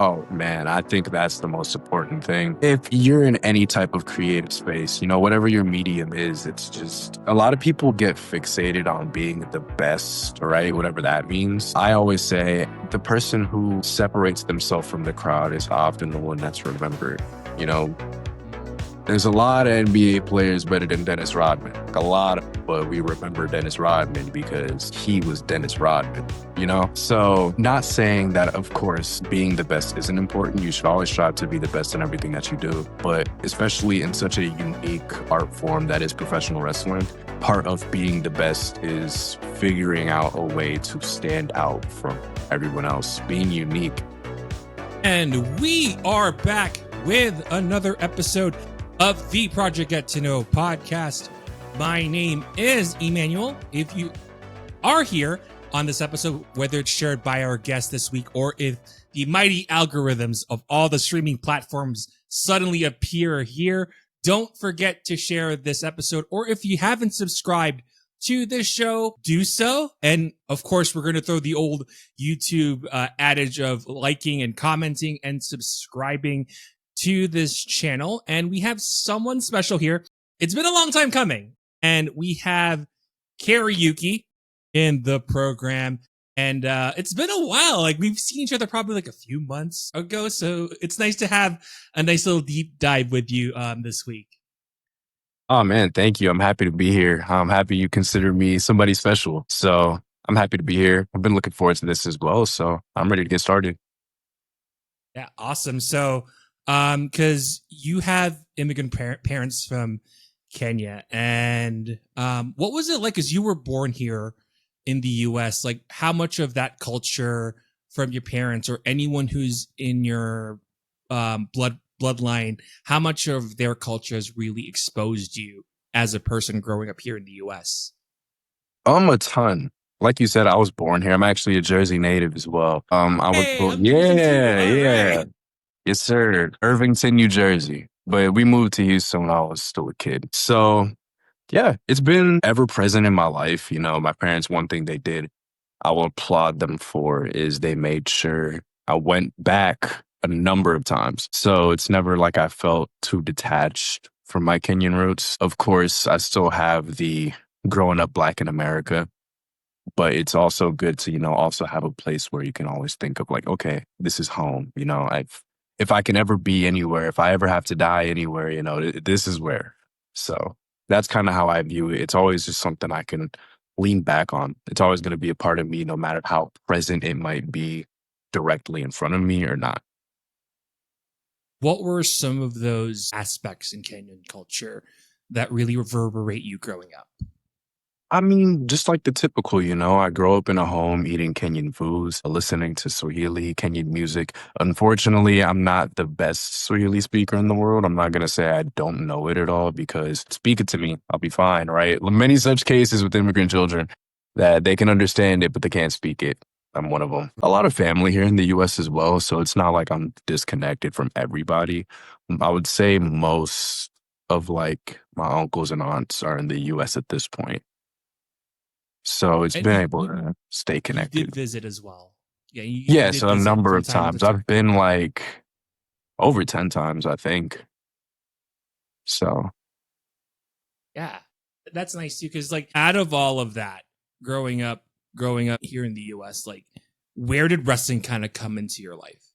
Oh man, I think that's the most important thing. If you're in any type of creative space, whatever your medium is, it's just a lot of people get fixated on being the best, right? Whatever that means. I always say the person who separates themselves from the crowd is often the one that's remembered. You know, there's a lot of NBA players better than Dennis Rodman. A lot, but we remember Dennis Rodman because he was Dennis Rodman. So not saying that, of course, being the best isn't important. You should always strive to be the best in everything that you do. But especially in such a unique art form that is professional wrestling, part of being the best is figuring out a way to stand out from everyone else, being unique. And we are back with another episode of the Project Get to Know podcast. My name is Emmanuel. If you are here on this episode, whether it's shared by our guest this week or if the mighty algorithms of all the streaming platforms suddenly appear here, don't forget to share this episode. Or if you haven't subscribed to this show, do so. And of course, we're going to throw the old YouTube adage of liking and commenting and subscribing to this channel. And we have someone special here. It's been a long time coming. And we have Kxriuki in the program. And it's been a while. Like, we've seen each other probably like a few months ago. So it's nice to have a nice little deep dive with you this week. Oh man, thank you. I'm happy to be here. I'm happy you consider me somebody special. So I'm happy to be here. I've been looking forward to this as well. So I'm ready to get started. Yeah, awesome. So because you have immigrant parents from Kenya, and what was it like as you were born here in the US? Like, how much of that culture from your parents or anyone who's in your bloodline, how much of their culture has really exposed you as a person growing up here in the US? A ton. Like you said, I was born here. I'm actually a Jersey native as well. I was Hey, born. I'm Jersey too. Yeah. Right. Yes, sir. Irvington, New Jersey. But we moved to Houston when I was still a kid. So, yeah, it's been ever present in my life. My parents, one thing they did, I will applaud them for, is they made sure I went back a number of times. So it's never like I felt too detached from my Kenyan roots. Of course, I still have the growing up Black in America, but it's also good to, also have a place where you can always think of like, okay, this is home. If I can ever be anywhere, if I ever have to die anywhere, this is where. So that's kind of how I view it. It's always just something I can lean back on. It's always going to be a part of me, no matter how present it might be directly in front of me or not. What were some of those aspects in Kenyan culture that really reverberate you growing up? I mean, just like the typical, I grew up in a home eating Kenyan foods, listening to Swahili, Kenyan music. Unfortunately, I'm not the best Swahili speaker in the world. I'm not going to say I don't know it at all, because speak it to me, I'll be fine, right? Many such cases with immigrant children that they can understand it, but they can't speak it. I'm one of them. A lot of family here in the US as well, so it's not like I'm disconnected from everybody. I would say most of like my uncles and aunts are in the US at this point. So it's And been able to stay you connected. did visit as well. Yeah, you Yes, did a visit number from of time to times. time. I've been like over 10 times, I think. So Yeah, that's nice too. Because like, out of all of that, growing up here in the US, like, where did wrestling kind of come into your life?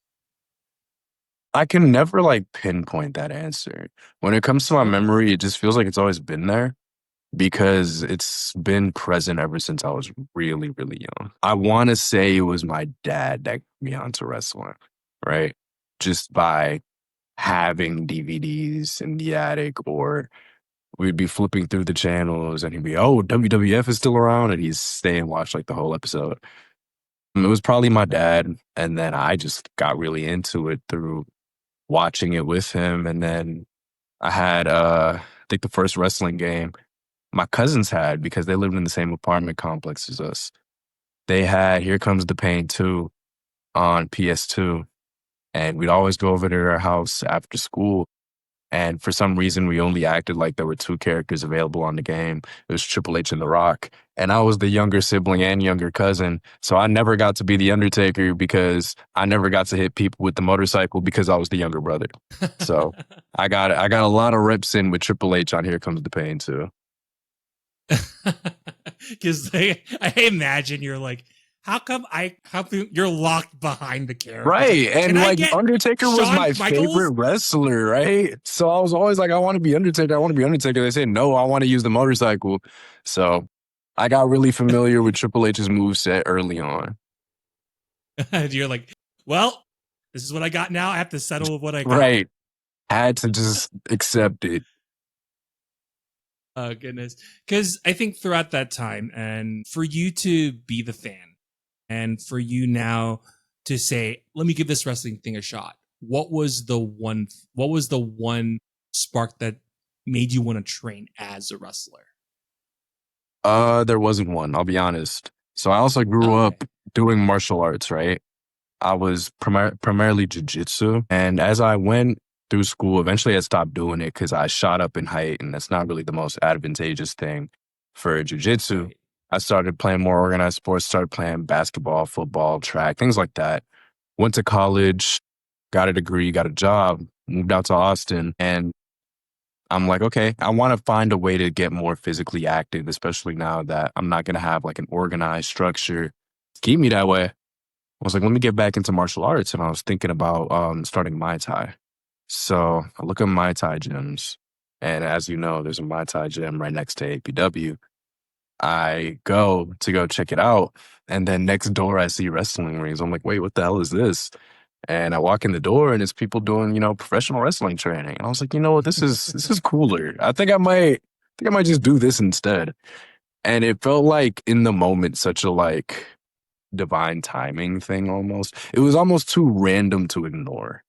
I can never like pinpoint that answer. When it comes to my Okay. memory, it just feels like it's always been there, because it's been present ever since I was really, really young. I want to say it was my dad that got me onto wrestling, right? Just by having DVDs in the attic, or we'd be flipping through the channels and he'd be, oh, WWF is still around, and he'd stay and watch like the whole episode. It was probably my dad, and then I just got really into it through watching it with him. And then I had, I think the first wrestling game my cousins had, because they lived in the same apartment complex as us. They had Here Comes the Pain 2 on PS2, and we'd always go over to their house after school And for some reason, we only acted like there were two characters available on the game. It was Triple H and The Rock. And I was the younger sibling and younger cousin. So I never got to be the Undertaker because I never got to hit people with the motorcycle because I was the younger brother. So I got a lot of reps in with Triple H on Here Comes the Pain too. Because I imagine you're like, how come you're locked behind the character? Right. Like, And like Undertaker was Shawn my Michaels? favorite wrestler, right? So I was always like, I want to be Undertaker. I want to be Undertaker. They said, no, I want to use the motorcycle. So I got really familiar with Triple H's moveset early on. You're like, well, this is what I got now. I have to settle with what I got. Right. Had to just accept it. Oh, goodness. Because I think throughout that time, and for you to be the fan, and for you now to say, let me give this wrestling thing a shot, what was the one spark that made you want to train as a wrestler? There wasn't one, I'll be honest. So I also grew up doing martial arts, right? I was primarily jiu-jitsu. And as I went through school, eventually I stopped doing it because I shot up in height, and that's not really the most advantageous thing for jiu-jitsu. Right. I started playing more organized sports, started playing basketball, football, track, things like that. Went to college, got a degree, got a job, moved out to Austin, and I'm like, okay, I want to find a way to get more physically active, especially now that I'm not going to have like an organized structure keep me that way. I was like, let me get back into martial arts. And I was thinking about starting Muay Thai. So I look at Muay Thai gyms. And as you know, there's a Muay Thai gym right next to AAPW. I go check it out. And then next door, I see wrestling rings. I'm like, wait, what the hell is this? And I walk in the door and it's people doing, professional wrestling training. And I was like, you know what, this is cooler. I think I might just do this instead. And it felt like in the moment such a like divine timing thing almost. It was almost too random to ignore.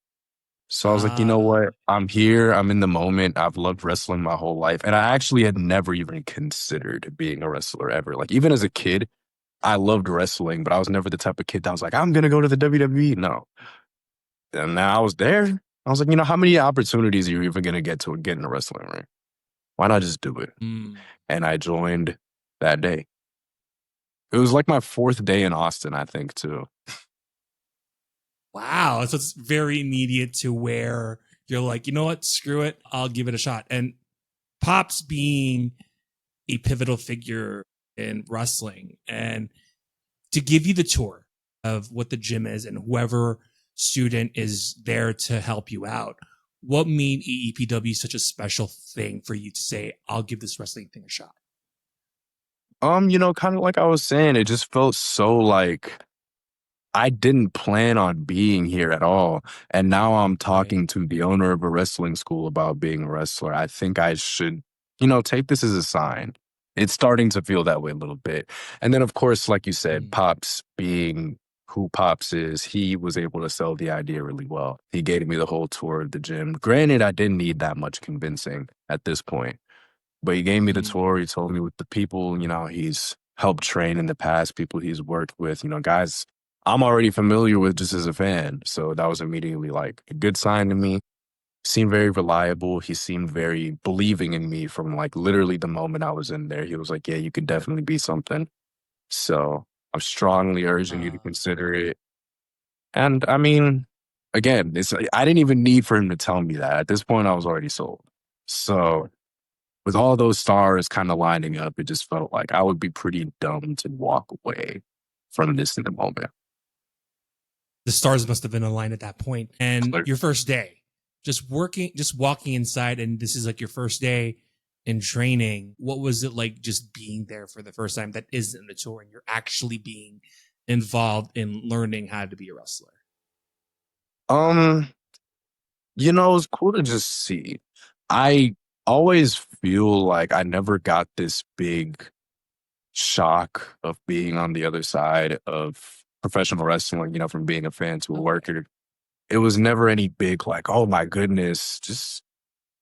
So I was like, you know what? I'm here. I'm in the moment. I've loved wrestling my whole life. And I actually had never even considered being a wrestler ever. Like, even as a kid, I loved wrestling, but I was never the type of kid that was like, I'm going to go to the WWE. No. And now I was there. I was like, how many opportunities are you even going to get in a wrestling ring? Why not just do it? And I joined that day. It was like my 4th day in Austin, I think, too. Wow. So it's very immediate to where you're like, you know what? Screw it. I'll give it a shot. And Pops being a pivotal figure in wrestling, and to give you the tour of what the gym is and whoever student is there to help you out, what made AAPW such a special thing for you to say, I'll give this wrestling thing a shot? Kind of like I was saying, it just felt so like I didn't plan on being here at all. And now I'm talking to the owner of a wrestling school about being a wrestler. I think I should, take this as a sign. It's starting to feel that way a little bit. And then, of course, like you said, Pops being who Pops is, he was able to sell the idea really well. He gave me the whole tour of the gym. Granted, I didn't need that much convincing at this point, but he gave me the tour. He told me with the people, he's helped train in the past, people he's worked with, guys I'm already familiar with just as a fan. So that was immediately like a good sign to me. Seemed very reliable. He seemed very believing in me from like literally the moment I was in there. He was like, yeah, you could definitely be something. So I'm strongly urging you to consider it. And I mean, again, I didn't even need for him to tell me that. At this point, I was already sold. So with all those stars kind of lining up, it just felt like I would be pretty dumb to walk away from this in the moment. The stars must have been aligned at that point. And your first day, just walking inside, and this is like your first day in training. What was it like just being there for the first time that isn't the tour and you're actually being involved in learning how to be a wrestler? It's cool to just see. I always feel like I never got this big shock of being on the other side of professional wrestling, from being a fan to a worker. It was never any big like, oh my goodness. Just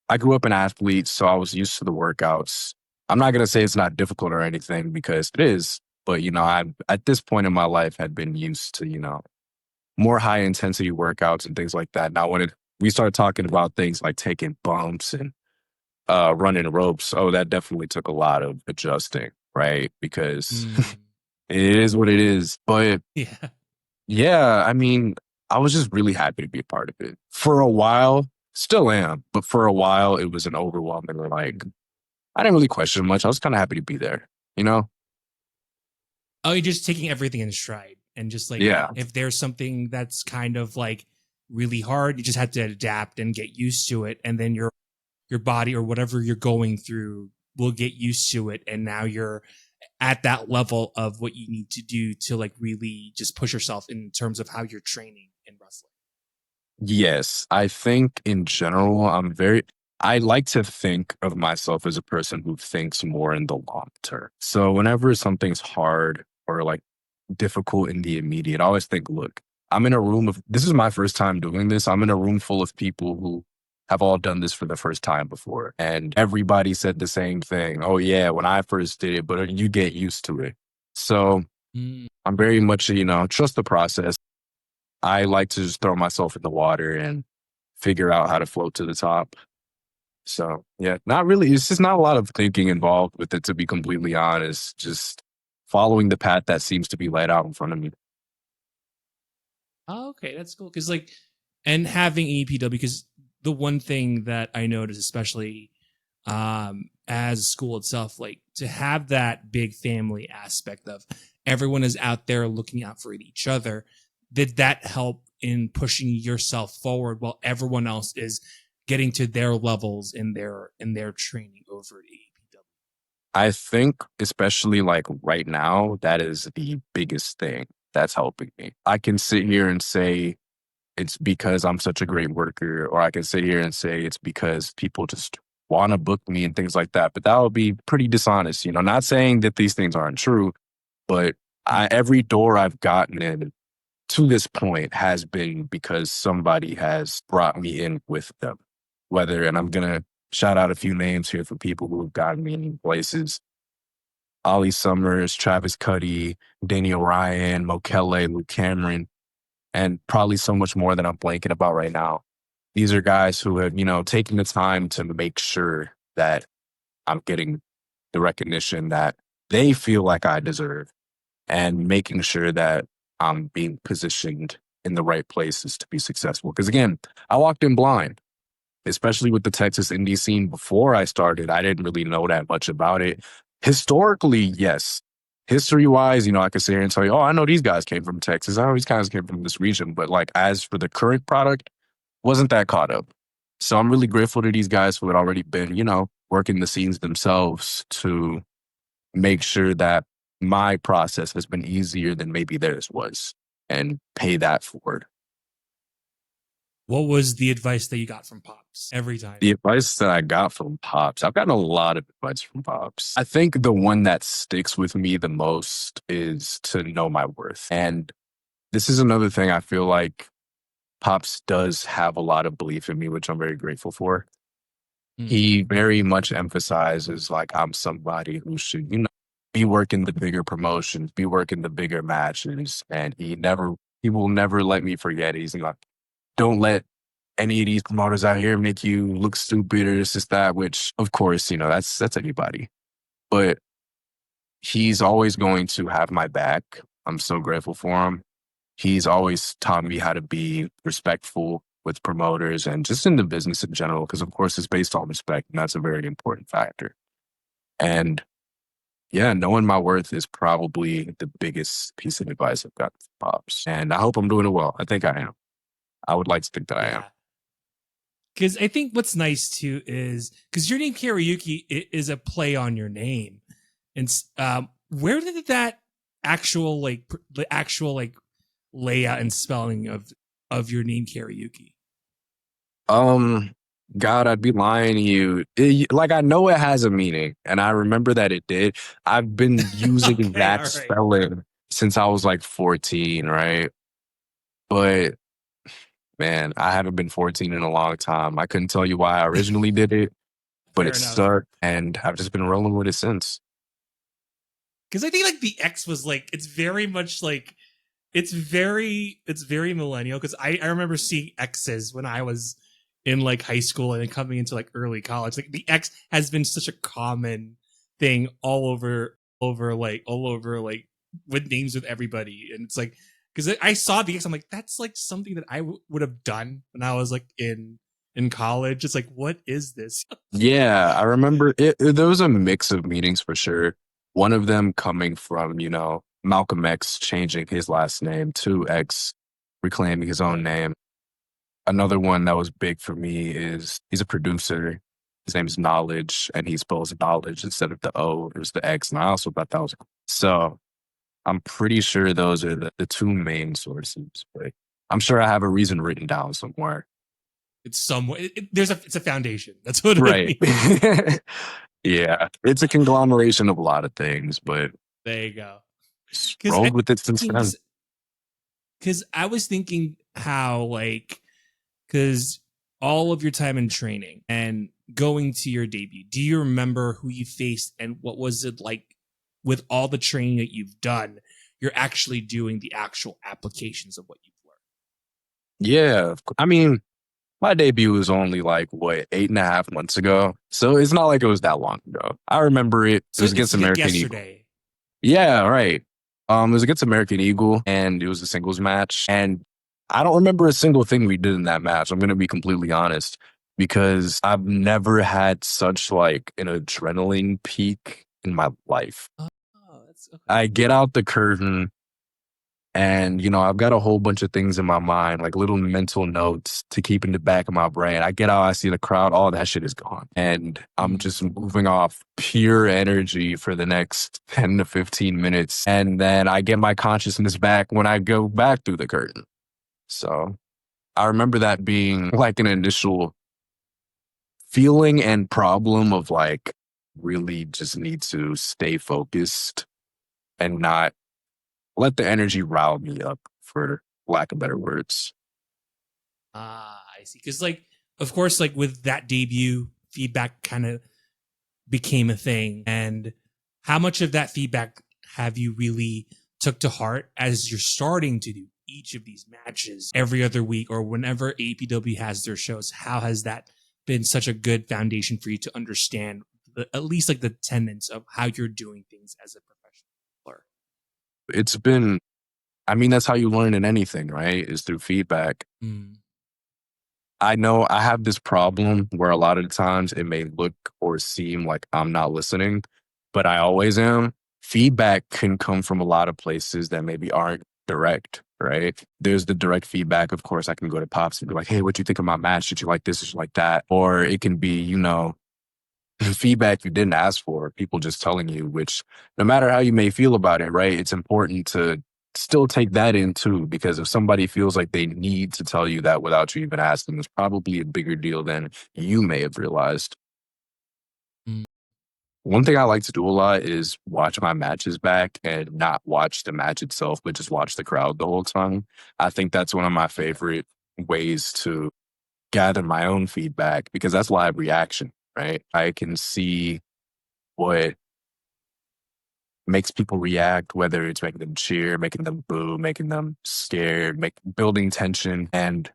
I grew up an athlete, so I was used to the workouts. I'm not gonna say it's not difficult or anything because it is, but I at this point in my life had been used to, more high intensity workouts and things like that. Now we start talking about things like taking bumps and running ropes. Oh, that definitely took a lot of adjusting, right? Because Mm, it is what it is. But yeah. yeah, I mean, I was just really happy to be a part of it. For a while, still am, but for a while it was an overwhelming like I didn't really question much. I was kind of happy to be there, you know? Oh, you're just taking everything in stride, and just like Yeah. if there's something that's kind of like really hard, you just have to adapt and get used to it, and then your body or whatever you're going through will get used to it, and now you're at that level of what you need to do to like really just push yourself in terms of how you're training in wrestling. Yes, I think in general, I like to think of myself as a person who thinks more in the long term. So whenever something's hard or like difficult in the immediate, I always think, look, this is my first time doing this. I'm in a room full of people who have all done this for the first time before. And everybody said the same thing. Oh, yeah, when I first did it, but you get used to it. So Mm. I'm very much, trust the process. I like to just throw myself in the water and figure out how to float to the top. So yeah, not really. It's just not a lot of thinking involved with it, to be completely honest. Just following the path that seems to be laid out in front of me. Oh, okay, that's cool. Because like, and having AAPW, because the one thing that I noticed, especially as school itself, like to have that big family aspect of everyone is out there looking out for each other. Did that help in pushing yourself forward while everyone else is getting to their levels in their training over at AAPW? I think, especially like right now, that is the biggest thing that's helping me. I can sit here and say it's because I'm such a great worker, or I can sit here and say it's because people just want to book me and things like that. But that would be pretty dishonest, not saying that these things aren't true, but every door I've gotten in to this point has been because somebody has brought me in with them. And I'm going to shout out a few names here for people who have gotten me in places. Ollie Summers, Travis Cuddy, Daniel Ryan, Mokele, Luke Cameron, and probably so much more that I'm blanking about right now. These are guys who have, taken the time to make sure that I'm getting the recognition that they feel like I deserve, and making sure that I'm being positioned in the right places to be successful. Because again, I walked in blind, especially with the Texas indie scene before I started. I didn't really know that much about it. Historically, yes. History wise, I could sit here and tell you, oh, I know these guys came from Texas. I know these guys came from this region. But like, as for the current product, wasn't that caught up. So I'm really grateful to these guys who had already been, working the scenes themselves to make sure that my process has been easier than maybe theirs was, and pay that forward. What was the advice that you got from Pops every time? The advice that I got from Pops, I've gotten a lot of advice from Pops. I think the one that sticks with me the most is to know my worth. And this is another thing I feel like Pops does have a lot of belief in me, which I'm very grateful for. Mm. He very much emphasizes like I'm somebody who should, be working the bigger promotions, be working the bigger matches. And he will never let me forget it. He's like, don't let any of these promoters out here make you look stupid or this is that, which of course, that's anybody. But he's always going to have my back. I'm so grateful for him. He's always taught me how to be respectful with promoters and just in the business in general, because of course it's based on respect, and that's a very important factor. And yeah, knowing my worth is probably the biggest piece of advice I've got from Pops. And I hope I'm doing it well. I think I am. I would like to think that I am. Yeah. Because I think what's nice too is because your name Kxriuki is a play on your name, and where did that actual the actual layout and spelling of your name Kxriuki? Um, God, I'd be lying to you. Like, I know it has a meaning, and I remember that it did. I've been using Okay, all that right. spelling since I was like 14, right? But man, I haven't been 14 in a long time. I couldn't tell you why I originally did it, but Fair it enough. stuck, and I've just been rolling with it since. Because I think like the X was like it's very much like it's very millennial. Because I remember seeing X's when I was in like high school and then coming into like early college. Like the X has been such a common thing all over like with names with everybody, and it's like because I saw the X, I'm like that's like something that I would have done when I was like in college. It's like what is this? Yeah, I remember there was a mix of meanings for sure. One of them coming from, Malcolm X changing his last name to X, reclaiming his own name. Another one that was big for me is he's a producer. His name is Knowledge, and he spells knowledge instead of the O. It was the X, and I also thought that was cool. So I'm pretty sure those are the two main sources. But I'm sure I have a reason written down somewhere. It's somewhat it's a foundation. That's what Right. it means. Yeah, it's a conglomeration of a lot of things, but There you go. rolled with it since then. Because I was thinking how like because all of your time in training and going to your debut, do you remember who you faced and what was it like with all the training that you've done? You're actually doing the actual applications of what you've learned. Yeah, I mean, my debut was only like what 8.5 months ago, so it's not like it was that long ago. I remember it. It So was it's against like American Eagle. yesterday. Yeah, right. It was against American Eagle, and it was a singles match. And I don't remember a single thing we did in that match. I'm gonna be completely honest, because I've never had such like an adrenaline peak in my life. Oh, that's okay. I get out the curtain. And, I've got a whole bunch of things in my mind, like little mental notes to keep in the back of my brain. I get out, I see the crowd, all that shit is gone. And I'm just moving off pure energy for the next 10 to 15 minutes. And then I get my consciousness back when I go back through the curtain. So I remember that being like an initial feeling and problem of like really just need to stay focused and not let the energy rile me up, for lack of better words. I see. Because, like, of course, like with that debut, feedback kind of became a thing. And how much of that feedback have you really took to heart as you're starting to do each of these matches every other week or whenever AAPW has their shows? How has that been such a good foundation for you to understand at least like the tenets of how you're doing things as a professional player? It's been, that's how you learn in anything, right? Is through feedback. I know I have this problem where a lot of the times it may look or seem like I'm not listening, but I always am. Feedback can come from a lot of places that maybe aren't direct, right? There's the direct feedback. Of course, I can go to Pops and be like, hey, what do you think of my match? Did you like this? Did you like that? Or it can be, feedback you didn't ask for, people just telling you, which no matter how you may feel about it, right? It's important to still take that in too, because if somebody feels like they need to tell you that without you even asking, it's probably a bigger deal than you may have realized. One thing I like to do a lot is watch my matches back and not watch the match itself, but just watch the crowd the whole time. I think that's one of my favorite ways to gather my own feedback, because that's live reaction, right? I can see what makes people react, whether it's making them cheer, making them boo, making them scared, building tension, and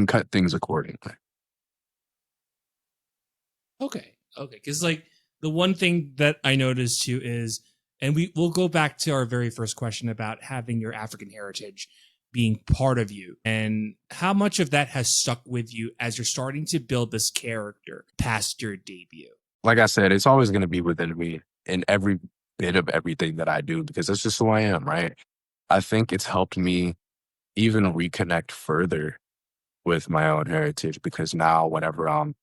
cut things accordingly. Okay. Because like the one thing that I noticed too is, and we'll go back to our very first question about having your African heritage being part of you and how much of that has stuck with you as you're starting to build this character past your debut. Like I said, it's always going to be within me in every bit of everything that I do, because that's just who I am, right? I think it's helped me even reconnect further with my own heritage, because now whenever I'm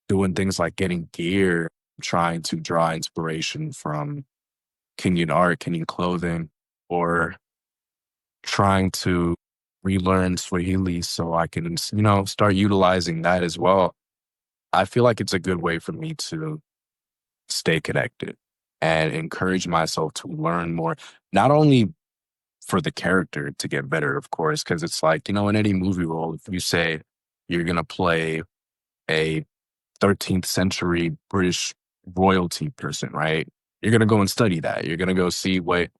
doing things like getting gear, trying to draw inspiration from Kenyan art, Kenyan clothing, or trying to relearn Swahili so I can, start utilizing that as well. I feel like it's a good way for me to stay connected and encourage myself to learn more, not only for the character to get better, of course, because it's like, in any movie role, if you say you're going to play a 13th century British royalty person, right? You're going to go and study that. You're going to go see what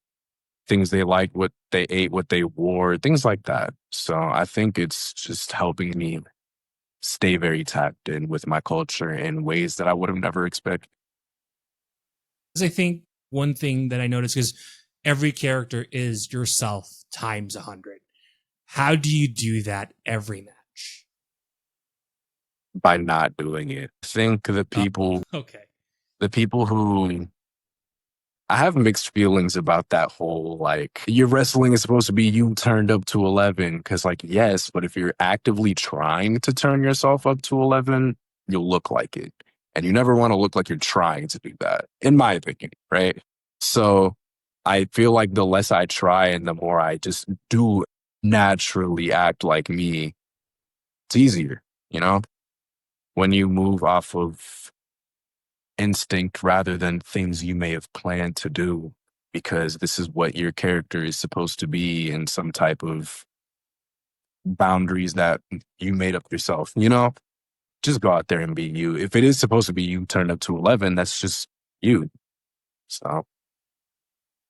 things they liked, what they ate, what they wore, things like that. So I think it's just helping me stay very tapped in with my culture in ways that I would have never expected. I think one thing that I noticed is every character is yourself times 100. How do you do that every match? By not doing it. I think Okay. the people who I have mixed feelings about that whole like your wrestling is supposed to be you turned up to 11 because like yes, but if you're actively trying to turn yourself up to 11, you'll look like it. And you never want to look like you're trying to do that, in my opinion, right? So I feel like the less I try and the more I just do naturally act like me, it's easier, you know? When you move off of instinct rather than things you may have planned to do because this is what your character is supposed to be in some type of boundaries that you made up yourself, you know? Just go out there and be you. If it is supposed to be you turned up to 11, that's just you. So,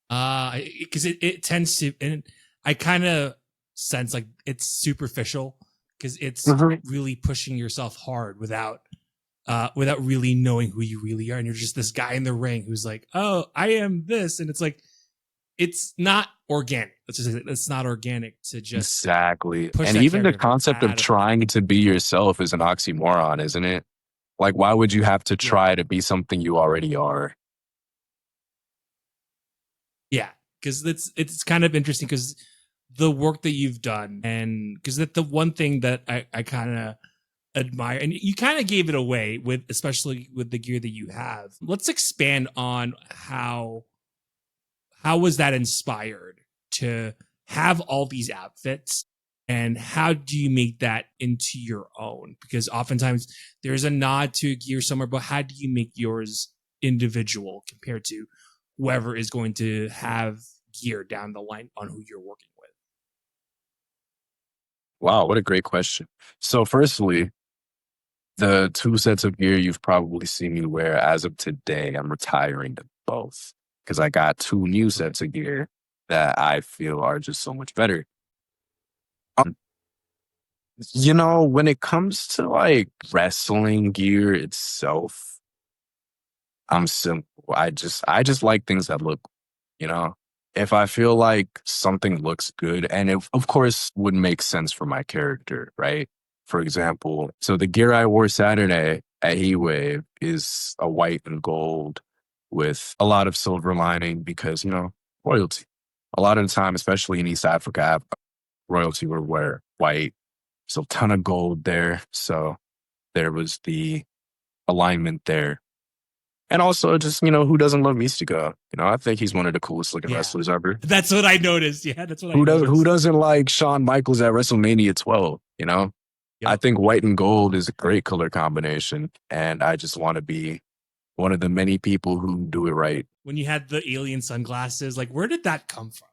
Because it tends to, and I kind of sense like it's superficial because it's Mhm. really pushing yourself hard without really knowing who you really are, and you're just this guy in the ring who's like, oh, I am this, and it's like it's not organic. Let's just say it's not organic to just Exactly. push And that even the character concept of out of control. trying to be yourself is an oxymoron, isn't it? Like, why would you have to Yeah, try to be something you already are? yeah, because it's kind of interesting because the work that you've done, and because that the one thing that I kind of admire, and you kind of gave it away with, especially with the gear that you have. Let's expand on how was that inspired to have all these outfits, and how do you make that into your own? Because oftentimes there's a nod to a gear somewhere, but how do you make yours individual compared to whoever is going to have gear down the line on who you're working with? Wow, what a great question. So, firstly, the two sets of gear you've probably seen me wear as of today, I'm retiring them both because I got two new Okay. sets of gear that I feel are just so much better. Um, when it comes to like wrestling gear itself, I'm simple. I just like things that look, you know. If I feel like something looks good and it of course would make sense for my character, right? For example, so the gear I wore Saturday at Heatwave is a white and gold with a lot of silver lining because, royalty. A lot of the time, especially in East Africa, royalty would wear white. So ton of gold there. So there was the alignment there. And also just, who doesn't love Mystico? I think he's one of the coolest looking Yeah, wrestlers ever. that's what I noticed. Yeah, that's what I Who noticed. doesn't like Shawn Michaels at WrestleMania 12? I Yep. think white and gold is a great color combination. And I just want to be one of the many people who do it right. When you had the alien sunglasses, like where did that come from?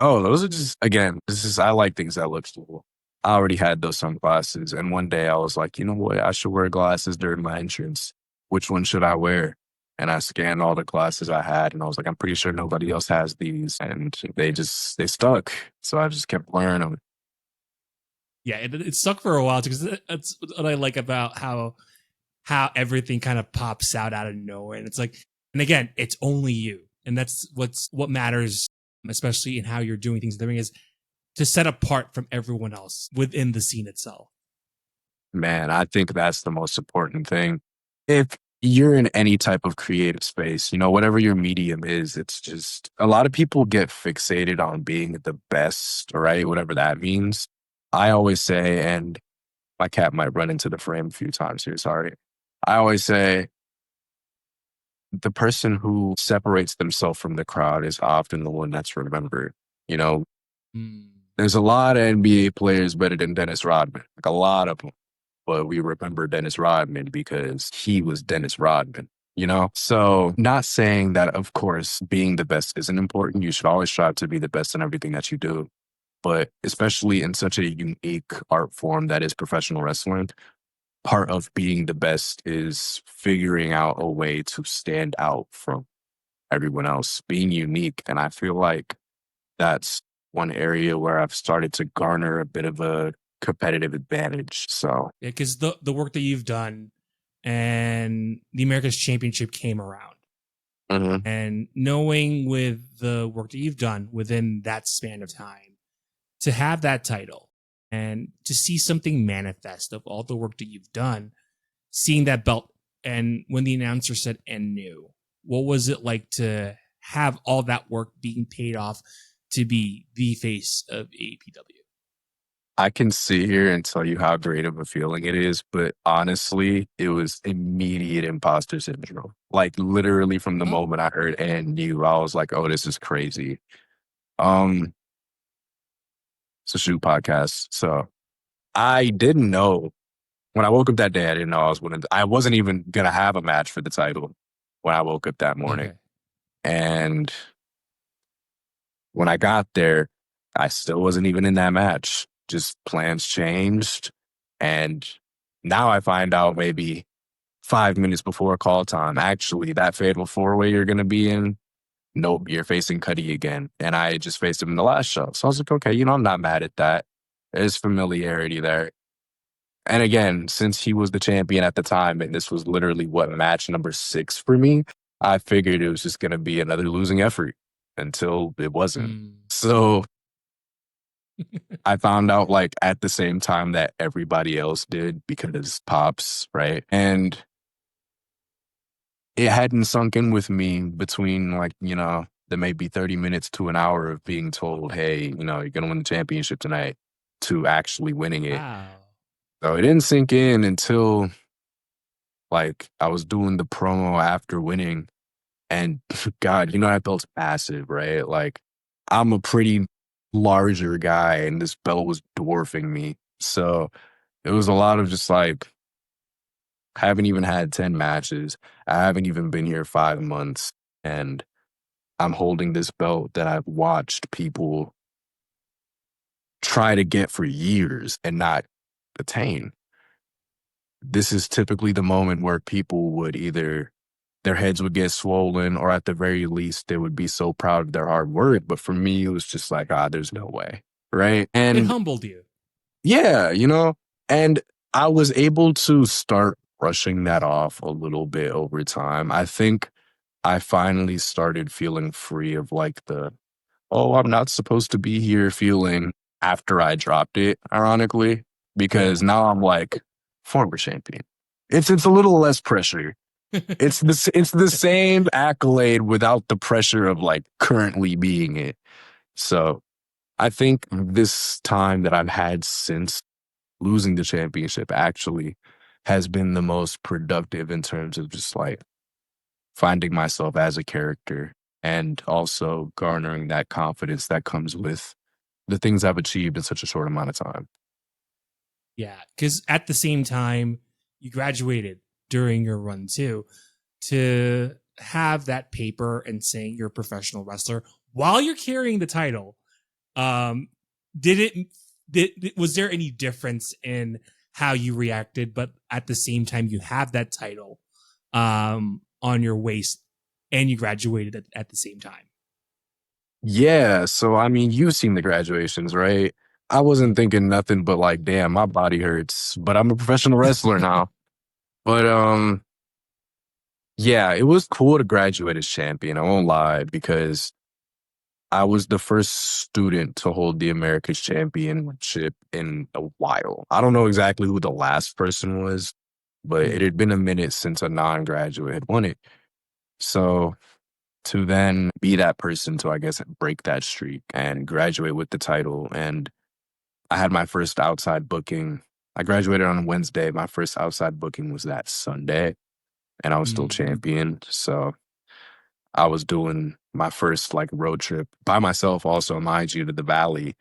Oh, those are just again, I like things that look cool. I already had those sunglasses. And one day I was like, you know what? I should wear glasses during my entrance. Which one should I wear? And I scanned all the glasses I had and I was like, I'm pretty sure nobody else has these. And they stuck. So I just kept wearing them. Yeah, it stuck for a while because that's what I like about how everything kind of pops out of nowhere. And it's like, and again, it's only you, and that's what matters, especially in how you're doing things in the ring, is to set apart from everyone else within the scene itself. Man, I think that's the most important thing. If you're in any type of creative space, whatever your medium is, it's just a lot of people get fixated on being the best, right? Whatever that means. I always say, and my cat might run into the frame a few times here, sorry. I always say the person who separates themselves from the crowd is often the one that's remembered. You know, Mm. there's a lot of NBA players better than Dennis Rodman, like a lot of them. But we remember Dennis Rodman because he was Dennis Rodman. So, not saying that, of course, being the best isn't important. You should always strive to be the best in everything that you do. But especially in such a unique art form that is professional wrestling, part of being the best is figuring out a way to stand out from everyone else, being unique. And I feel like that's one area where I've started to garner a bit of a competitive advantage. So Yeah, because the work that you've done and the America's Championship came around. mhm. And knowing with the work that you've done within that span of time to have that title and to see something manifest of all the work that you've done, seeing that belt, and when the announcer said "and new," what was it like to have all that work being paid off to be the face of AAPW? I can sit here and tell you how great of a feeling it is, but honestly, it was immediate imposter syndrome. Like literally from the Oh, moment I heard and knew, I was like, "Oh, this is crazy." Um, it's a shoot podcast, so I didn't know when I woke up that day. I didn't know I was winning. I wasn't even gonna have a match for the title when I woke up that morning, okay. and when I got there, I still wasn't even in that match. Just plans changed, and now I find out maybe 5 minutes before call time. Actually, that fatal four-way you're gonna be in, nope, you're facing Cuddy again. And I just faced him in the last show. So I was like, okay, I'm not mad at that. There's familiarity there. And again, since he was the champion at the time, and this was literally what match number 6 for me, I figured it was just gonna be another losing effort until it wasn't. Mm. So I found out like at the same time that everybody else did because Pops, right? And it hadn't sunk in with me between like, the maybe 30 minutes to an hour of being told, hey, you're going to win the championship tonight to actually winning it. Wow. So it didn't sink in until like I was doing the promo after winning. And God, that belt's massive, right? Like I'm a pretty larger guy and this belt was dwarfing me. So it was a lot of just like, haven't even had 10 matches. I haven't even been here 5 months. And I'm holding this belt that I've watched people try to get for years and not attain. This is typically the moment where people would either their heads would get swollen or at the very least they would be so proud of their hard work. But for me, it was just like, there's no way. Right. It And humbled you. yeah, and I was able to start brushing that off a little bit over time. I think I finally started feeling free of like oh, I'm not supposed to be here feeling after I dropped it, ironically, because Yeah. now I'm like former champion. It's a little less pressure. It's the same accolade without the pressure of like currently being it. So I think this time that I've had since losing the championship actually has been the most productive in terms of just like finding myself as a character and also garnering that confidence that comes with the things I've achieved in such a short amount of time. Yeah, because at the same time, you graduated during your run too. To have that paper and saying you're a professional wrestler while you're carrying the title, um, did it? Was there any difference in how you reacted? But at the same time, you have that title on your waist, and you graduated at the same time. Yeah, so I mean, you've seen the graduations, right? I wasn't thinking nothing but like, damn, my body hurts, but I'm a professional wrestler now. But yeah, it was cool to graduate as champion. I won't lie, because I was the first student to hold the America's Championship in a while. I don't know exactly who the last person was, but it Mm. had been a minute since a non-graduate had won it. So to then be that person to, I guess, break that streak and graduate with the title. And I had my first outside booking. I graduated on a Wednesday. My first outside booking was that Sunday, and I was still Mm. champion. So I was doing my first like road trip by myself, also, mind you, to the Valley.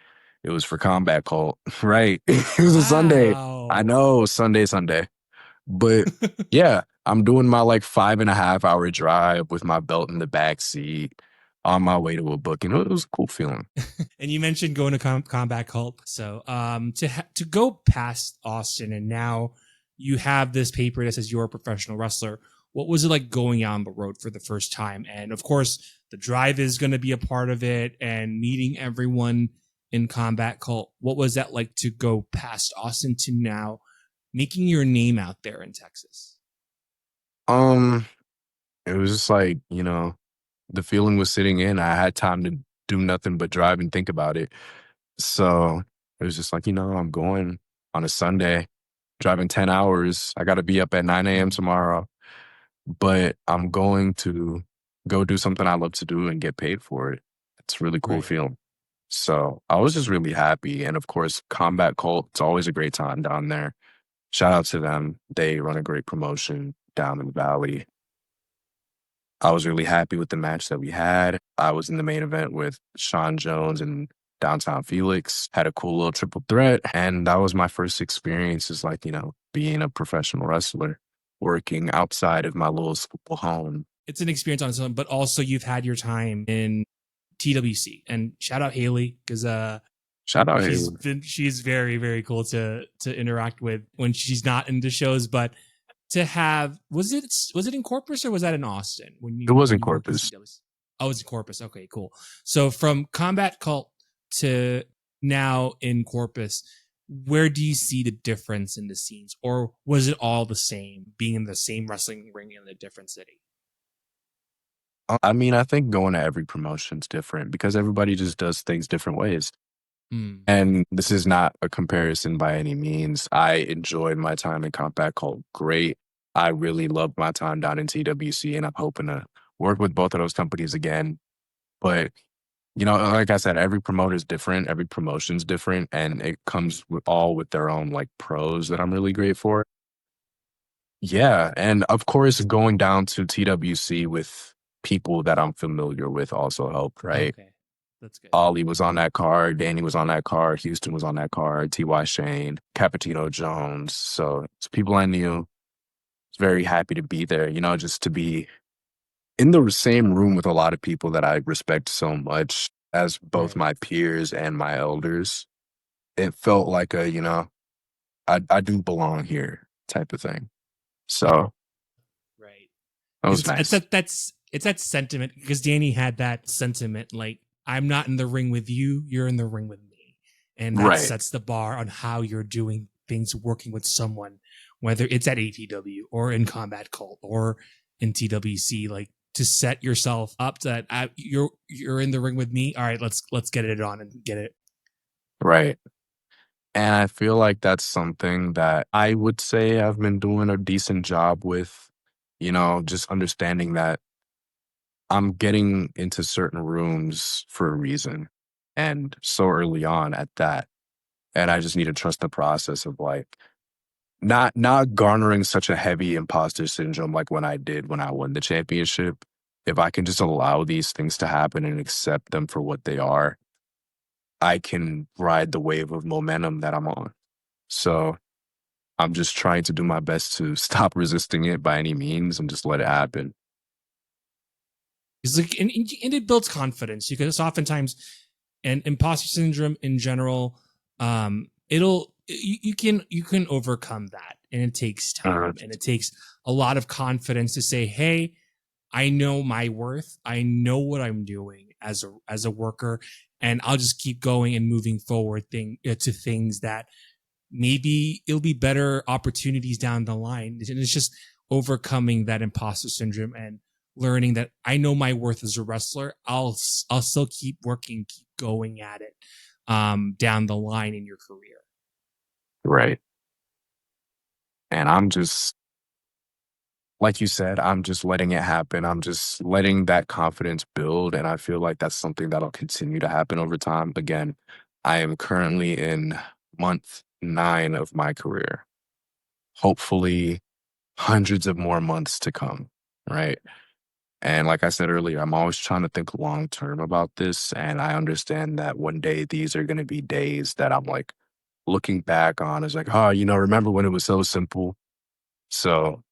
It was for Combat Cult, right? It was a Sunday. I Wow. know, Sunday. But yeah, I'm doing my like 5.5 hour drive with my belt in the back seat on my way to a booking. It was a cool feeling. And you mentioned going to Combat Cult. So to go past Austin and now you have this paper that says you're a professional wrestler. What was it like going on the road for the first time? And of course, the drive is going to be a part of it and meeting everyone in Combat Cult. What was that like to go past Austin to now making your name out there in Texas? Um, it was just like, the feeling was sitting in. I had time to do nothing but drive and think about it. So it was just like, I'm going on a Sunday, driving 10 hours. I got to be up at 9 a.m. tomorrow, but I'm going to go do something I love to do and get paid for it. It's a really cool Right. feeling. So I was just really happy. And of course, Combat Cult, it's always a great time down there. Shout out to them. They run a great promotion down in the valley. I was really happy with the match that we had. I was in the main event with Sean Jones and Downtown Felix, had a cool little triple threat. And that was my first experience as like, being a professional wrestler, working outside of my little school home. It's an experience on its own, but also you've had your time in TWC. And shout out Haley, because Shout out Haley. she's very, very cool to interact with when she's not in the shows. But to have, was it in Corpus or was that in Austin? It was in Corpus. Oh, it's in Corpus. Okay, cool. So from Combat Cult to now in Corpus, where do you see the difference in the scenes? Or was it all the same, being in the same wrestling ring in a different city? I mean, I think going to every promotion's different because everybody just does things different ways. And this is not a comparison by any means. I enjoyed my time in Combat Cult great. I really loved my time down in TWC, and I'm hoping to work with both of those companies again. But, like I said, every promoter is different. Every promotion's different, and it comes with their own, like, pros that I'm really great for. Yeah, and of course, going down to TWC with people that I'm familiar with also helped, right? Okay. That's good. Ollie was on that card. Danny was on that card. Houston was on that card. T.Y. Shane, Capitino Jones. So it's people I knew. I was very happy to be there, just to be in the same room with a lot of people that I respect so much as both my peers and my elders. It felt like I do belong here type of thing. So right. That was nice. It's that sentiment because Danny had that sentiment like, I'm not in the ring with you, you're in the ring with me. And that sets the bar on how you're doing things working with someone, whether it's at APW or in Combat Cult or in TWC, like to set yourself up that you're in the ring with me. All right, let's get it on and get it. Right. And I feel like that's something that I would say I've been doing a decent job with, just understanding that I'm getting into certain rooms for a reason and so early on at that. And I just need to trust the process of like not garnering such a heavy imposter syndrome like when I won the championship. If I can just allow these things to happen and accept them for what they are, I can ride the wave of momentum that I'm on. So I'm just trying to do my best to stop resisting it by any means and just let it happen. It's like, and it builds confidence because oftentimes, and imposter syndrome in general, you can overcome that, and it takes time and it takes a lot of confidence to say, hey, I know my worth, I know what I'm doing as a worker, and I'll just keep going and moving forward to things that maybe it'll be better opportunities down the line. And it's just overcoming that imposter syndrome and learning that I know my worth as a wrestler. I'll still keep working, keep going at it down the line in your career. Right. And I'm just, like you said, I'm just letting it happen. I'm just letting that confidence build. And I feel like that's something that'll continue to happen over time. Again, I am currently in month 9 of my career. Hopefully, hundreds of more months to come. Right. And like I said earlier, I'm always trying to think long term about this. And I understand that one day these are going to be days that I'm like looking back on as like, oh, remember when it was so simple? So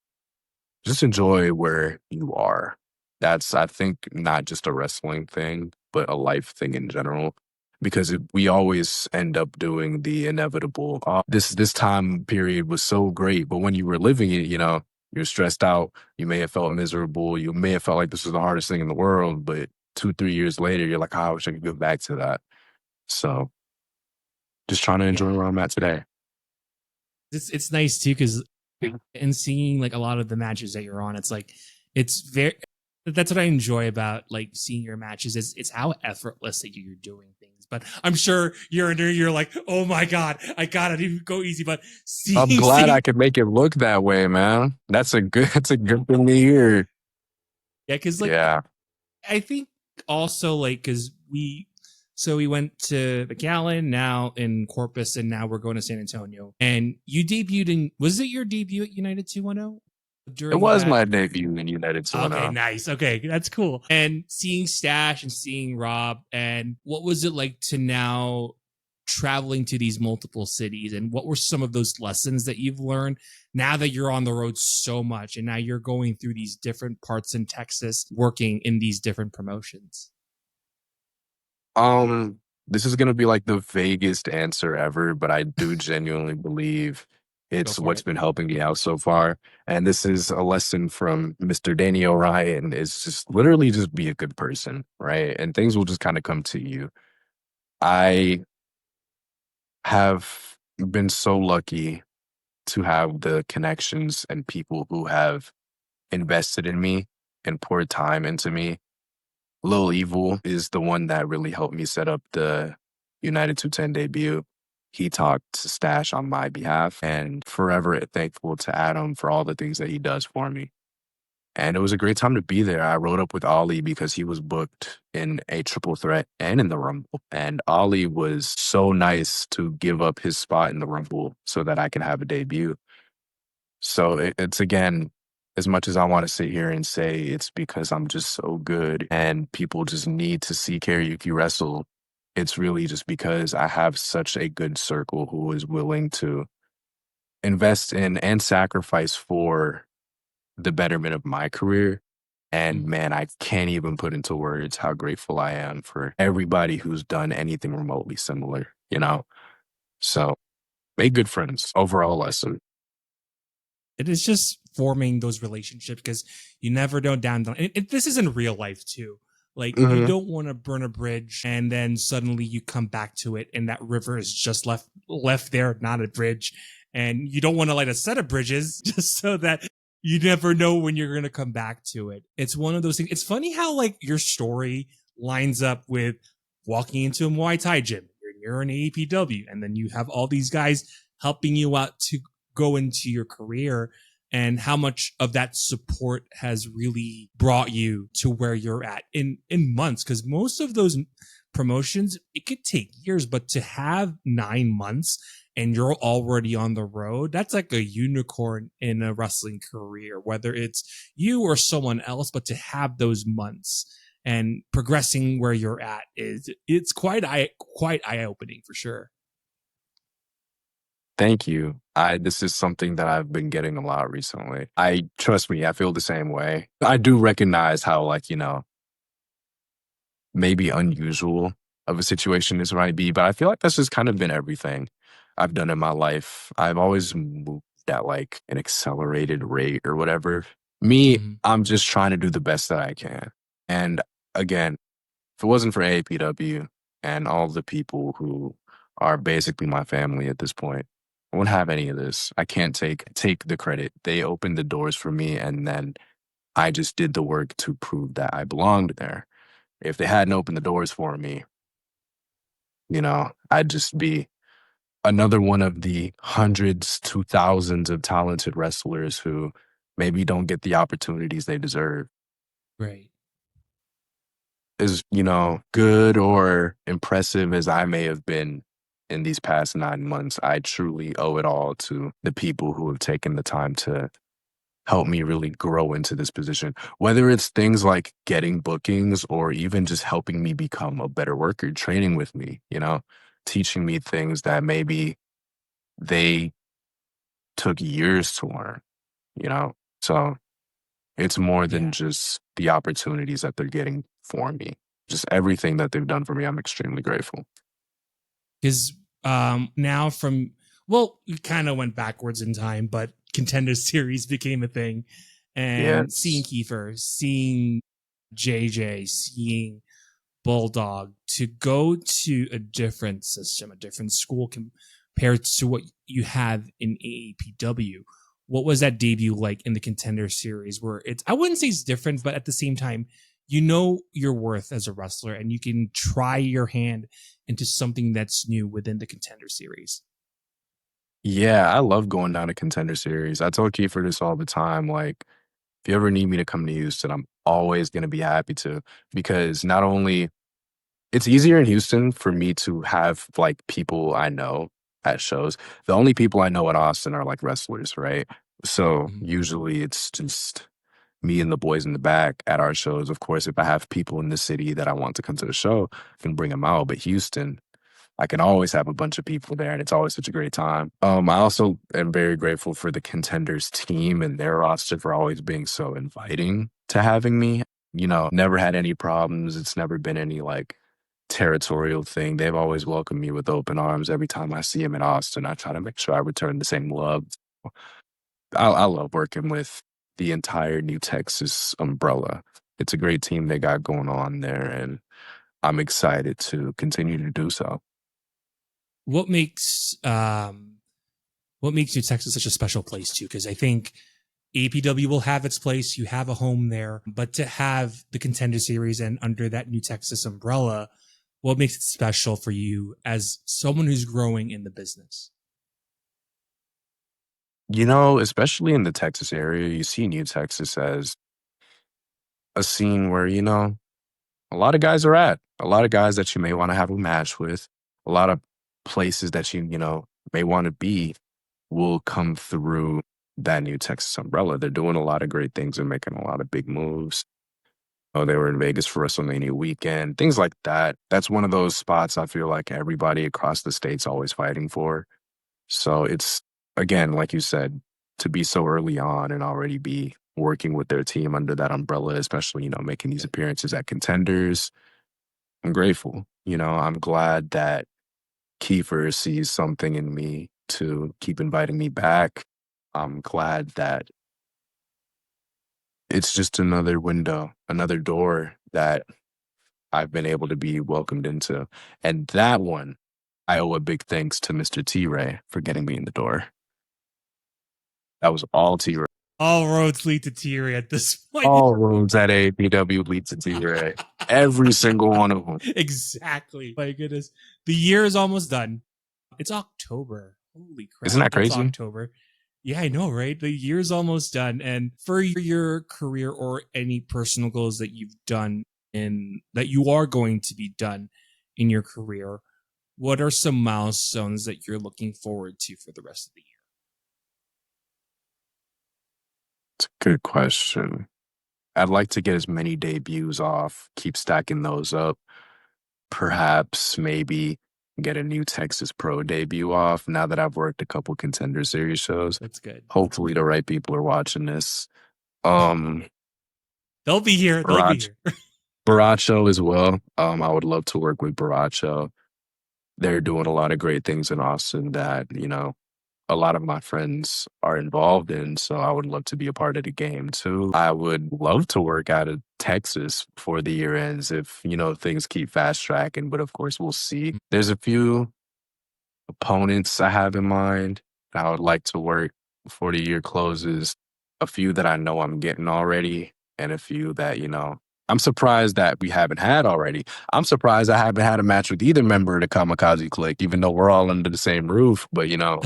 just enjoy where you are. That's, I think, not just a wrestling thing, but a life thing in general. Because we always end up doing the inevitable. This time period was so great, but when you were living it, you're stressed out. You may have felt miserable. You may have felt like this was the hardest thing in the world, but 2-3 years later, you're like, oh, I wish I could go back to that. So just trying to enjoy Yeah. where I'm at today. It's nice too because in seeing like a lot of the matches that you're on, it's like it's very that's what I enjoy about like seeing your matches is it's how effortless that you're doing things. But I'm sure you're in there, you're like, oh my god, I gotta go easy. But I'm seeing glad I seeing could make it look that way, man. That's a good thing to hear. yeah, because like Yeah. I think also like because we went to McAllen, now in Corpus, and now we're going to San Antonio. And you debuted in was it your debut at United 210 It during was that? my debut in United Okay, 210. nice. Okay, that's cool. And seeing Stash and seeing Rob, and what was it like to now traveling to these multiple cities? And what were some of those lessons that you've learned now that you're on the road so much and now you're going through these different parts in Texas, working in these different promotions? Um, this is gonna be like the vaguest answer ever, but I do genuinely believe Go it's for what's it. been helping me out so far. And this is a lesson from Mr. Danny O'Ryan is just literally just be a good person, right? And things will just kind of come to you. I have been so lucky to have the connections and people who have invested in me and poured time into me. Lil Evil is the one that really helped me set up the United 210 debut. He talked to Stash on my behalf and forever thankful to Adam for all the things that he does for me. And it was a great time to be there. I rode up with Ollie because he was booked in a triple threat and in the Rumble. And Ollie was so nice to give up his spot in the Rumble so that I can have a debut. So it's again, as much as I want to sit here and say it's because I'm just so good and people just need to see Kxriuki wrestle, it's really just because I have such a good circle who is willing to invest in and sacrifice for the betterment of my career. And Mhm. man, I can't even put into words how grateful I am for everybody who's done anything remotely similar, you know? So make good friends, overall lesson. It is just forming those relationships because you never know down the line. This is in real life too. Like you Hmm. don't want to burn a bridge and then suddenly you come back to it and that river is just left there, not a bridge. And you don't want to light a set of bridges just so that you never know when you're going to come back to it. It's one of those things. It's funny how like your story lines up with walking into a Muay Thai gym. You're an AAPW, and then you have all these guys helping you out to go into your career and how much of that support has really brought you to where you're at in months because most of those promotions it could take years but to have 9 months and you're already on the road that's like a unicorn in a wrestling career whether it's you or someone else but to have those months and progressing where you're at is it's quite eye opening for sure. Thank you. This is something that I've been getting a lot recently. I trust me, I feel the same way. I do recognize how like, maybe unusual of a situation this might be, but I feel like that's just kind of been everything I've done in my life. I've always moved at like an accelerated rate or whatever. Me, Mm-hmm. I'm just trying to do the best that I can. And again, if it wasn't for AAPW and all the people who are basically my family at this point, I wouldn't have any of this. I can't take the credit. They opened the doors for me and then I just did the work to prove that I belonged there. If they hadn't opened the doors for me, I'd just be another one of the hundreds to thousands of talented wrestlers who maybe don't get the opportunities they deserve. Right. As, good or impressive as I may have been in these past 9 months, I truly owe it all to the people who have taken the time to help me really grow into this position. Whether it's things like getting bookings or even just helping me become a better worker, training with me, teaching me things that maybe they took years to learn, you know? So it's more than Yeah. just the opportunities that they're getting for me. Just everything that they've done for me, I'm extremely grateful. Because now from well, we kind of went backwards in time, but Contenders series became a thing, and seeing Yes. Kiefer, seeing JJ, seeing Bulldog to go to a different system, a different school compared to what you have in AAPW. What was that debut like in the Contender series where it's, I wouldn't say it's different, but at the same time, you know your worth as a wrestler and you can try your hand into something that's new within the Contender series? Yeah, I love going down to Contender Series. I tell Kiefer this all the time. Like, if you ever need me to come to Houston, I'm always going to be happy to, because not only it's easier in Houston for me to have like people I know at shows. The only people I know in Austin are like wrestlers, right? So Mhm. usually it's just me and the boys in the back at our shows. Of course, if I have people in the city that I want to come to the show, I can bring them out. But Houston, I can always have a bunch of people there, and it's always such a great time. I also am very grateful for the Contenders team and their roster for always being so inviting to having me. You know, never had any problems. It's never been any like territorial thing. They've always welcomed me with open arms. Every time I see them in Austin, I try to make sure I return the same love. I love working with the entire New Texas umbrella. It's a great team they got going on there, and I'm excited to continue to do so. What makes New Texas such a special place too? Because I think APW will have its place. You have a home there, but to have the Contender Series and under that New Texas umbrella, what makes it special for you as someone who's growing in the business? You know, especially in the Texas area, you see New Texas as a scene where, you know, a lot of guys are at, a lot of guys that you may want to have a match with, a lot of places that you know, may want to be will come through that New Texas umbrella. They're doing a lot of great things and making a lot of big moves. Oh, they were in Vegas for WrestleMania weekend, things like that. That's one of those spots I feel like everybody across the state's always fighting for. So it's, again, like you said, to be so early on and already be working with their team under that umbrella, especially, you know, making these appearances at Contenders. I'm grateful. You know, I'm glad that Kiefer sees something in me to keep inviting me back. I'm glad that it's just another window, another door that I've been able to be welcomed into. And that one, I owe a big thanks to Mr. T Ray for getting me in the door. That was all T Ray. All roads lead to Thierry at this point. All roads at AAPW lead to T Ray. Every single one of them. Exactly. My goodness. The year is almost done. It's October. Holy Isn't crap. that It's crazy? October. Yeah, I know, right? The year's almost done. And for your career or any personal goals that you've done in that you are going to be done in your career, what are some milestones that you're looking forward to for the rest of the year? It's a good question. I'd like to get as many debuts off, keep stacking those up. Perhaps maybe get a new Texas Pro debut off now that I've worked a couple Contender Series shows. That's good. Hopefully the right people are watching this. Um They'll be here. They'll be Barach here. Baracho as well. I would love to work with Baracho. They're doing a lot of great things in Austin that, you know, a lot of my friends are involved in. So I would love to be a part of the game too. I would love to work out of Texas before the year ends if, you know, things keep fast tracking. But of course, we'll see. There's a few opponents I have in mind that I would like to work before the year closes. A few that I know I'm getting already, and a few that, you know, I'm surprised that we haven't had already. I'm surprised I haven't had a match with either member of the Kamikaze Clique, even though we're all under the same roof. But, you know,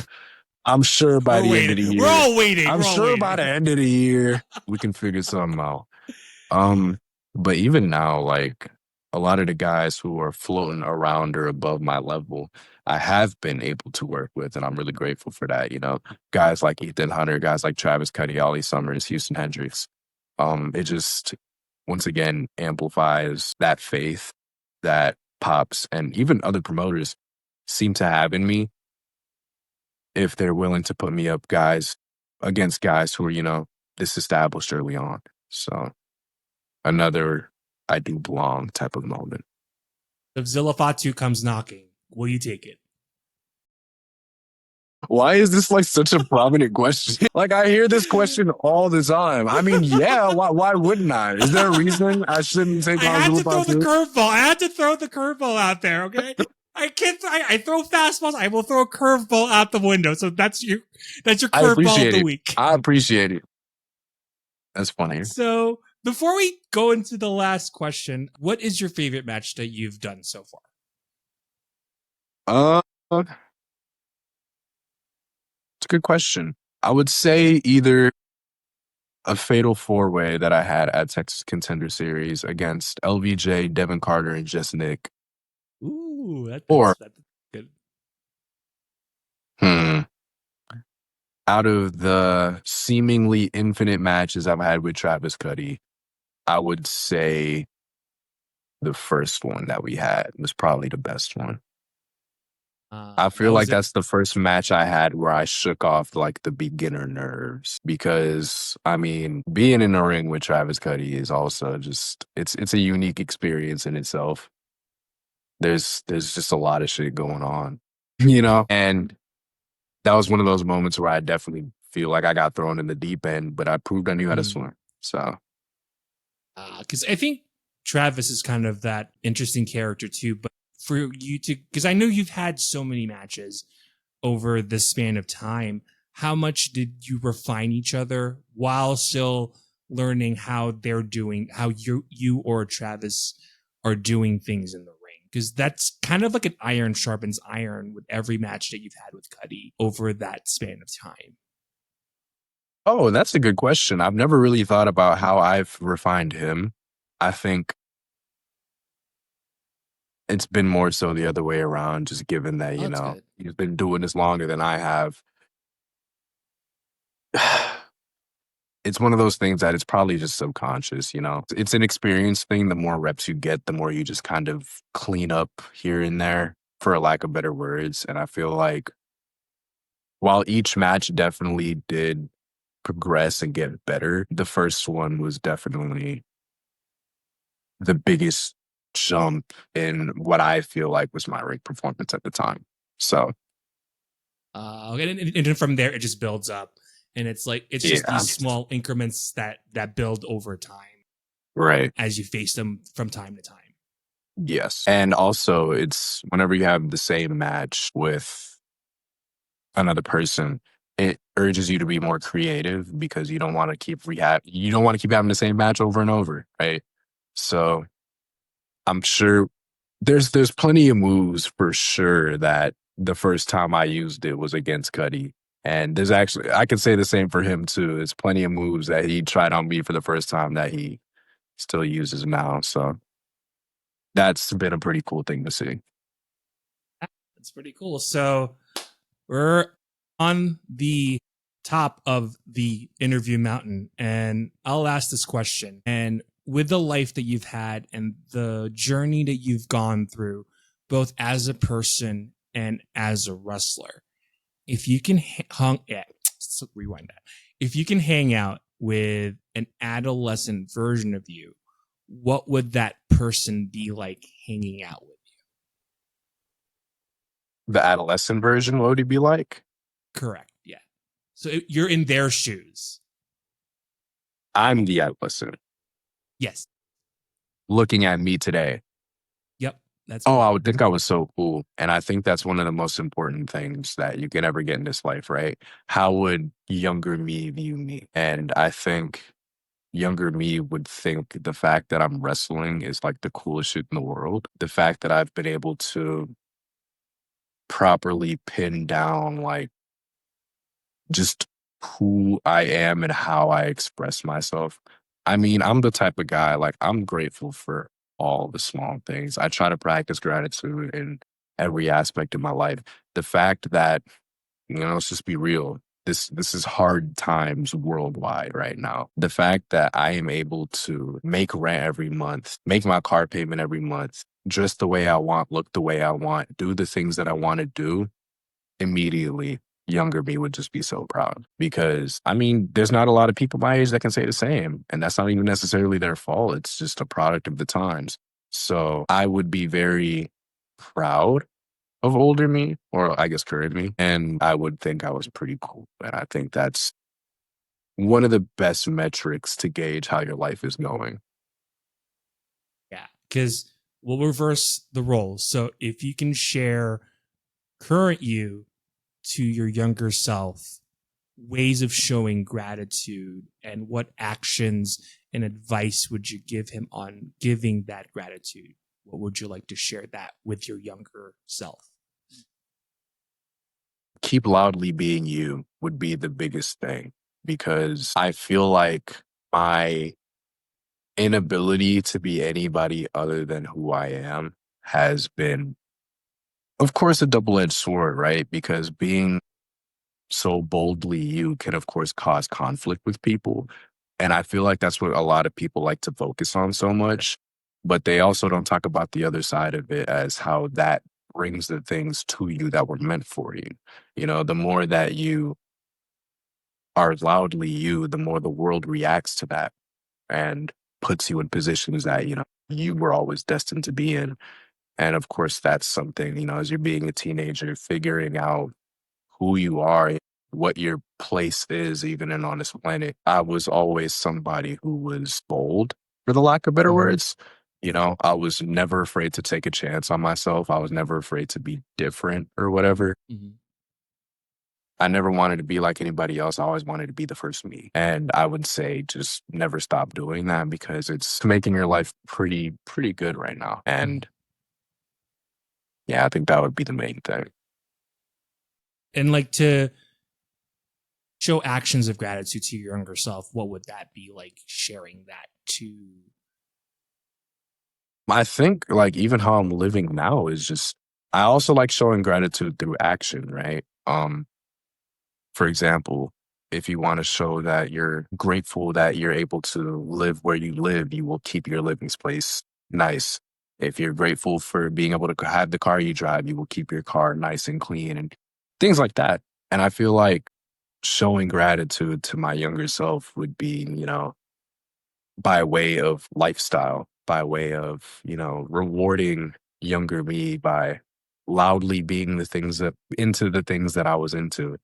I'm sure by We're the end of waiting. the We're year, all waiting. I'm We're all sure by the waiting. end of the year, we can figure something out. But even now, like a lot of the guys who are floating around or above my level, I have been able to work with, and I'm really grateful for that. You know, guys like Ethan Hunter, guys like Travis Cuddy, Ollie Summers, Houston Hendricks. It just once again amplifies that faith that Pops and even other promoters seem to have in me if they're willing to put me up guys against guys who are, you know, disestablished early on. So another I do belong type of moment. If Zilla Fatu comes knocking, will you take it? Why is this like such a prominent question? Like I hear this question all the time. I mean, yeah, why wouldn't I? Is there a reason I shouldn't take I had Mazul to throw the Pasu? curveball. I had to throw the curveball out there. Okay. I can't. I throw fastballs. I will throw a curveball out the window. So that's your I curveball of appreciate the it. week. I appreciate it. That's funny. So before we go into the last question, what is your favorite match that you've done so far? It's a good question. I would say either a fatal four-way that I had at Texas Contender Series against LVJ, Devin Carter, and Just Nick. Ooh, Or that's good. hmm, out of the seemingly infinite matches I've had with Travis Cuddy, I would say the first one that we had was probably the best one. I That feel was like it. that's the first match I had where I shook off like the beginner nerves because I mean, being in the ring with Travis Cuddy is also just it's a unique experience in itself. There's just a lot of shit going on, you know? And that was one of those moments where I definitely feel like I got thrown in the deep end, but I proved I knew how to Mm. swim. So, Because I think Travis is kind of that interesting character too. But for you to, because I know you've had so many matches over the span of time, how much did you refine each other while still learning how they're doing, how you or Travis are doing things in the ring? Because that's kind of like an iron sharpens iron with every match that you've had with Cuddy over that span of time. oh, that's a good question. I've never really thought about how I've refined him. I think it's been more so the other way around, just given that, Oh, you that's know, good. he's been doing this longer than I have. It's one of those things that it's probably just subconscious, you know? It's an experience thing. The more reps you get, the more you just kind of clean up here and there, for a lack of better words. And I feel like while each match definitely did progress and get better, the first one was definitely the biggest jump in what I feel like was my ring performance at the time. So, And then from there, it just builds up. And it's like, it's just yeah, these small increments that build over time right. as you face them from time to time. Yes. And also, it's whenever you have the same match with another person, it urges you to be more creative because you don't want to you don't want to keep having the same match over and over, right? So I'm sure there's plenty of moves for sure that the first time I used it was against Cuddy. And there's actually I could say the same for him too. There's plenty of moves that he tried on me for the first time that he still uses now. So that's been a pretty cool thing to see. That's pretty cool. So we're on the top of the interview mountain, and I'll ask this question. And with the life that you've had and the journey that you've gone through, both as a person and as a wrestler, if you can rewind that. If you can hang out with an adolescent version of you, what would that person be like hanging out with? The adolescent version, what would he be like? Correct. Yeah. So you're in their shoes. I'm the adolescent Yes. looking at me today. Yep. That's Oh, I correct. would think I was so cool. And I think that's one of the most important things that you can ever get in this life, right? How would younger me view me? And I think younger me would think the fact that I'm wrestling is like the coolest shit in the world. The fact that I've been able to properly pin down like just who I am and how I express myself. I mean, I'm the type of guy, like, I'm grateful for all the small things. I try to practice gratitude in every aspect of my life. The fact that, you know, let's just be real. This is hard times worldwide right now. The fact that I am able to make rent every month, make my car payment every month, dress the way I want, look the way I want, do the things that I want to do, immediately younger me would just be so proud because I mean, there's not a lot of people my age that can say the same. And that's not even necessarily their fault. It's just a product of the times. So I would be very proud of older me, or I guess current me, and I would think I was pretty cool. And I think that's one of the best metrics to gauge how your life is going. Yeah, because we'll reverse the roles. So if you can share current you to your younger self, ways of showing gratitude, and what actions and advice would you give him on giving that gratitude? What would you like to share that with your younger self? Keep loudly being you would be the biggest thing, because I feel like my inability to be anybody other than who I am has been, of course, a double-edged sword, right? Because being so boldly you can, of course, cause conflict with people. And I feel like that's what a lot of people like to focus on so much. But they also don't talk about the other side of it, as how that brings the things to you that were meant for you. You know, the more that you are loudly you, the more the world reacts to that and puts you in positions that, you were always destined to be in. And of course, that's something, as you're being a teenager, figuring out who you are, what your place is, even on this planet. I was always somebody who was bold, for the lack of better words. I was never afraid to take a chance on myself. I was never afraid to be different or whatever. Mm-hmm. I never wanted to be like anybody else. I always wanted to be the first me. And I would say just never stop doing that, because it's making your life pretty good right now. And yeah, I think that would be the main thing. And like, to show actions of gratitude to your younger self, what would that be like, sharing that to? I think like even how I'm living now is just, I also like showing gratitude through action, right? For example, if you want to show that you're grateful that you're able to live where you live, you will keep your living space nice. If you're grateful for being able to have the car you drive, you will keep your car nice and clean and things like that. And I feel like showing gratitude to my younger self would be, by way of lifestyle, by way of, rewarding younger me by loudly being into the things that I was into,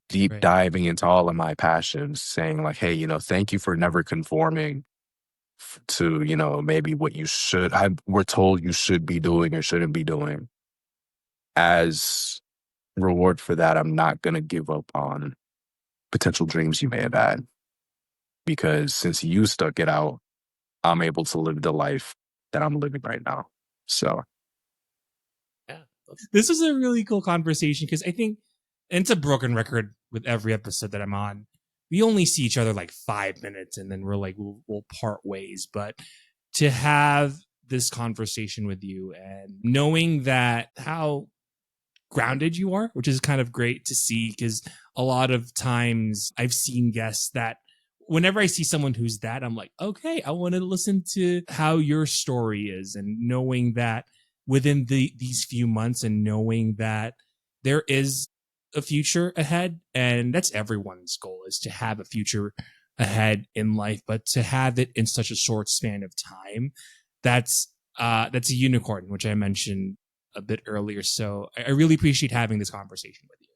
deep Right. diving into all of my passions, saying like, hey, thank you for never conforming to, maybe what we're told you should be doing or shouldn't be doing. As reward for that, I'm not going to give up on potential dreams you may have had, because since you stuck it out, I'm able to live the life that I'm living right now. So Yeah, this was a really cool conversation, because I think, and it's a broken record with every episode that I'm on, we only see each other like 5 minutes and then we're like, we'll part ways. But to have this conversation with you and knowing that how grounded you are, which is kind of great to see, because a lot of times I've seen guests that whenever I see someone who's that, I'm like, okay, I want to listen to how your story is. And knowing that within these few months, and knowing that there is a future ahead, and that's everyone's goal, is to have a future ahead in life, but to have it in such a short span of time, that's a unicorn, which I mentioned a bit earlier. So I really appreciate having this conversation with you.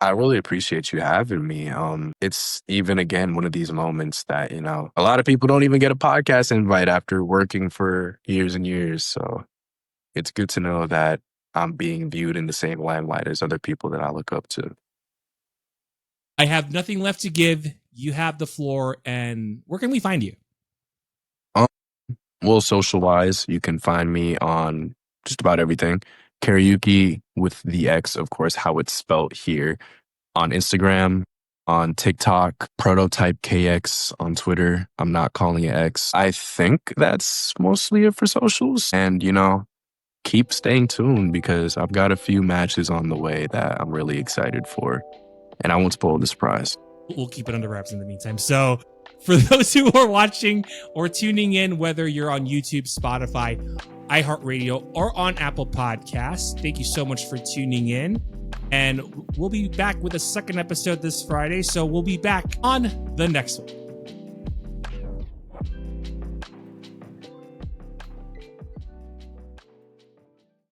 I really appreciate you having me. It's even, again, one of these moments that, a lot of people don't even get a podcast invite after working for years and years. So it's good to know that I'm being viewed in the same limelight as other people that I look up to. I have nothing left to give. You have the floor. And where can we find you? Well, social-wise, you can find me on just about everything. Kxriuki with the X, of course, how it's spelled here, on Instagram, on TikTok, Prototype KX on Twitter. I'm not calling it X. I think that's mostly it for socials. And, keep staying tuned, because I've got a few matches on the way that I'm really excited for. And I won't spoil the surprise. We'll keep it under wraps in the meantime. So for those who are watching or tuning in, whether you're on YouTube, Spotify, iHeartRadio, or on Apple Podcasts, thank you so much for tuning in. And we'll be back with a second episode this Friday. So we'll be back on the next one.